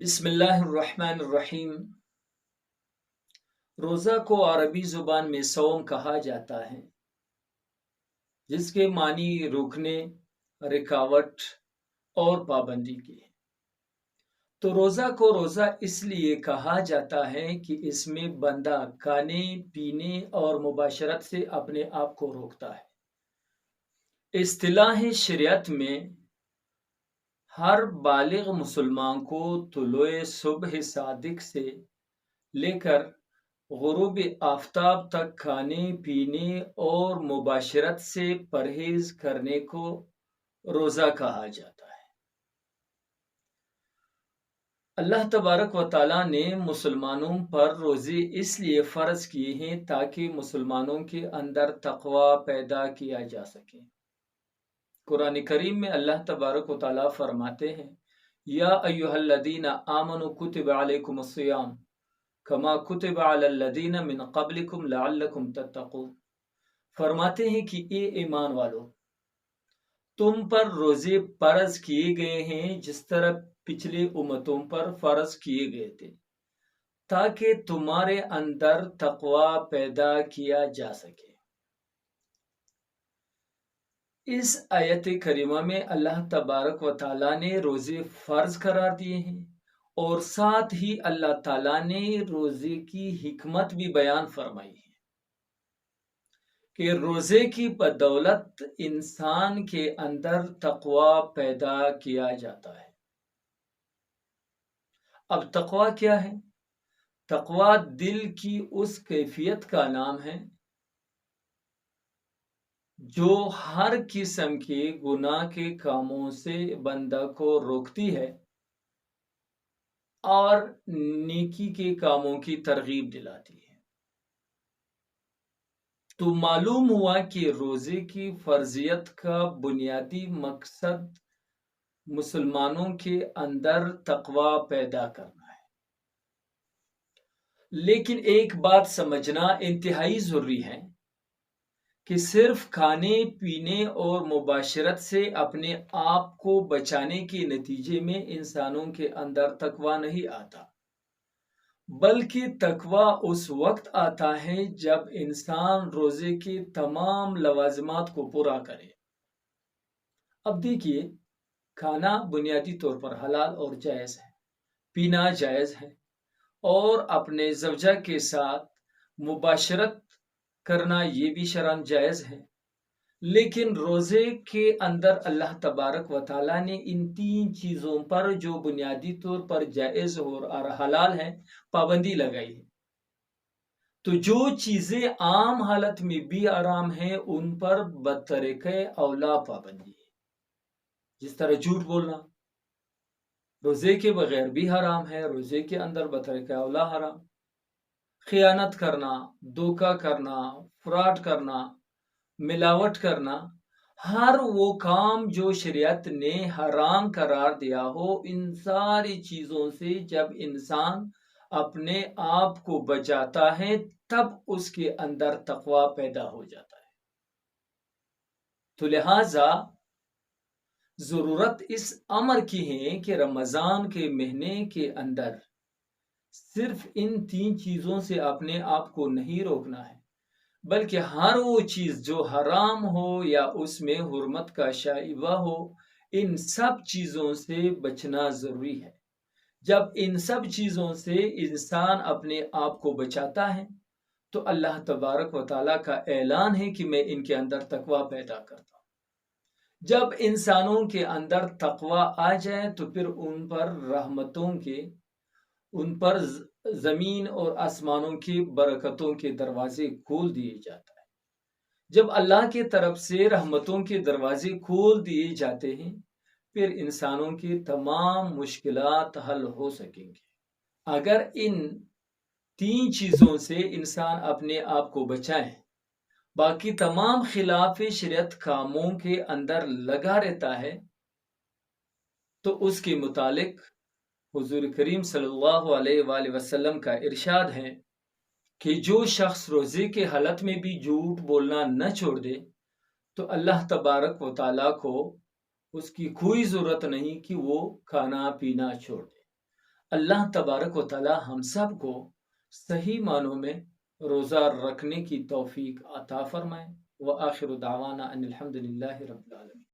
بسم اللہ الرحمن الرحیم۔ روزہ کو عربی زبان میں صوم کہا جاتا ہے، جس کے معنی رکنے، رکاوٹ اور پابندی کی ہے۔ تو روزہ کو روزہ اس لیے کہا جاتا ہے کہ اس میں بندہ کھانے پینے اور مباشرت سے اپنے آپ کو روکتا ہے۔ اصطلاح شریعت میں ہر بالغ مسلمان کو طلوع صبح صادق سے لے کر غروب آفتاب تک کھانے پینے اور مباشرت سے پرہیز کرنے کو روزہ کہا جاتا ہے۔ اللہ تبارک و تعالیٰ نے مسلمانوں پر روزے اس لیے فرض کیے ہیں تاکہ مسلمانوں کے اندر تقوی پیدا کیا جا سکے۔ قرآن کریم میں اللہ تبارک و تعالیٰ فرماتے ہیں، یا ایھا الذین آمنوا کتب علیکم الصیام کما کتب علی الذین من قبلکم لعلکم تتقون۔ فرماتے ہیں کہ اے ایمان والو، تم پر روزے فرض کیے گئے ہیں جس طرح پچھلی امتوں پر فرض کیے گئے تھے، تاکہ تمہارے اندر تقوی پیدا کیا جا سکے۔ اس آیت کریمہ میں اللہ تبارک و تعالیٰ نے روزے فرض قرار دیے ہیں، اور ساتھ ہی اللہ تعالیٰ نے روزے کی حکمت بھی بیان فرمائی ہے کہ روزے کی بدولت انسان کے اندر تقوی پیدا کیا جاتا ہے۔ اب تقوی کیا ہے؟ تقوی دل کی اس کیفیت کا نام ہے جو ہر قسم کے گناہ کے کاموں سے بندہ کو روکتی ہے اور نیکی کے کاموں کی ترغیب دلاتی ہے۔ تو معلوم ہوا کہ روزے کی فرضیت کا بنیادی مقصد مسلمانوں کے اندر تقوی پیدا کرنا ہے۔ لیکن ایک بات سمجھنا انتہائی ضروری ہے کہ صرف کھانے پینے اور مباشرت سے اپنے آپ کو بچانے کے نتیجے میں انسانوں کے اندر تقوی نہیں آتا، بلکہ تقوی اس وقت آتا ہے جب انسان روزے کے تمام لوازمات کو پورا کرے۔ اب دیکھیے، کھانا بنیادی طور پر حلال اور جائز ہے، پینا جائز ہے، اور اپنے زوجہ کے ساتھ مباشرت کرنا یہ بھی شرعاً جائز ہے۔ لیکن روزے کے اندر اللہ تبارک و تعالیٰ نے ان تین چیزوں پر جو بنیادی طور پر جائز اور حلال ہے پابندی لگائی ہے۔ تو جو چیزیں عام حالت میں بھی حرام ہیں ان پر بطریقہ اولا پابندی ہے۔ جس طرح جھوٹ بولنا روزے کے بغیر بھی حرام ہے، روزے کے اندر بطریقہ اولا حرام۔ خیانت کرنا، دھوکہ کرنا، فراڈ کرنا، ملاوٹ کرنا، ہر وہ کام جو شریعت نے حرام قرار دیا ہو، ان ساری چیزوں سے جب انسان اپنے آپ کو بچاتا ہے تب اس کے اندر تقوی پیدا ہو جاتا ہے۔ تو لہٰذا ضرورت اس امر کی ہے کہ رمضان کے مہینے کے اندر صرف ان تین چیزوں سے اپنے آپ کو نہیں روکنا ہے، بلکہ ہر وہ چیز جو حرام ہو یا اس میں حرمت کا شائبہ ہو، ان سب چیزوں سے بچنا ضروری ہے۔ جب ان سب چیزوں سے انسان اپنے آپ کو بچاتا ہے تو اللہ تبارک و تعالیٰ کا اعلان ہے کہ میں ان کے اندر تقوی پیدا کرتا ہوں۔ جب انسانوں کے اندر تقوی آ جائے تو پھر ان پر رحمتوں کے، ان پر زمین اور آسمانوں کی برکتوں کے دروازے کھول دیے جاتا ہے۔ جب اللہ کی طرف سے رحمتوں کے دروازے کھول دیے جاتے ہیں پھر انسانوں کی تمام مشکلات حل ہو سکیں گے۔ اگر ان تین چیزوں سے انسان اپنے آپ کو بچائے، باقی تمام خلاف شریعت کاموں کے اندر لگا رہتا ہے، تو اس کے متعلق حضور کریم صلی اللہ علیہ وآلہ وسلم کا ارشاد ہے کہ جو شخص روزے کے حالت میں بھی جھوٹ بولنا نہ چھوڑ دے تو اللہ تبارک و تعالیٰ کو اس کی کوئی ضرورت نہیں کہ وہ کھانا پینا چھوڑ دے۔ اللہ تبارک و تعالی ہم سب کو صحیح معنوں میں روزہ رکھنے کی توفیق عطا فرمائے۔ وآخر دعوانا ان الحمد للہ رب العالمین۔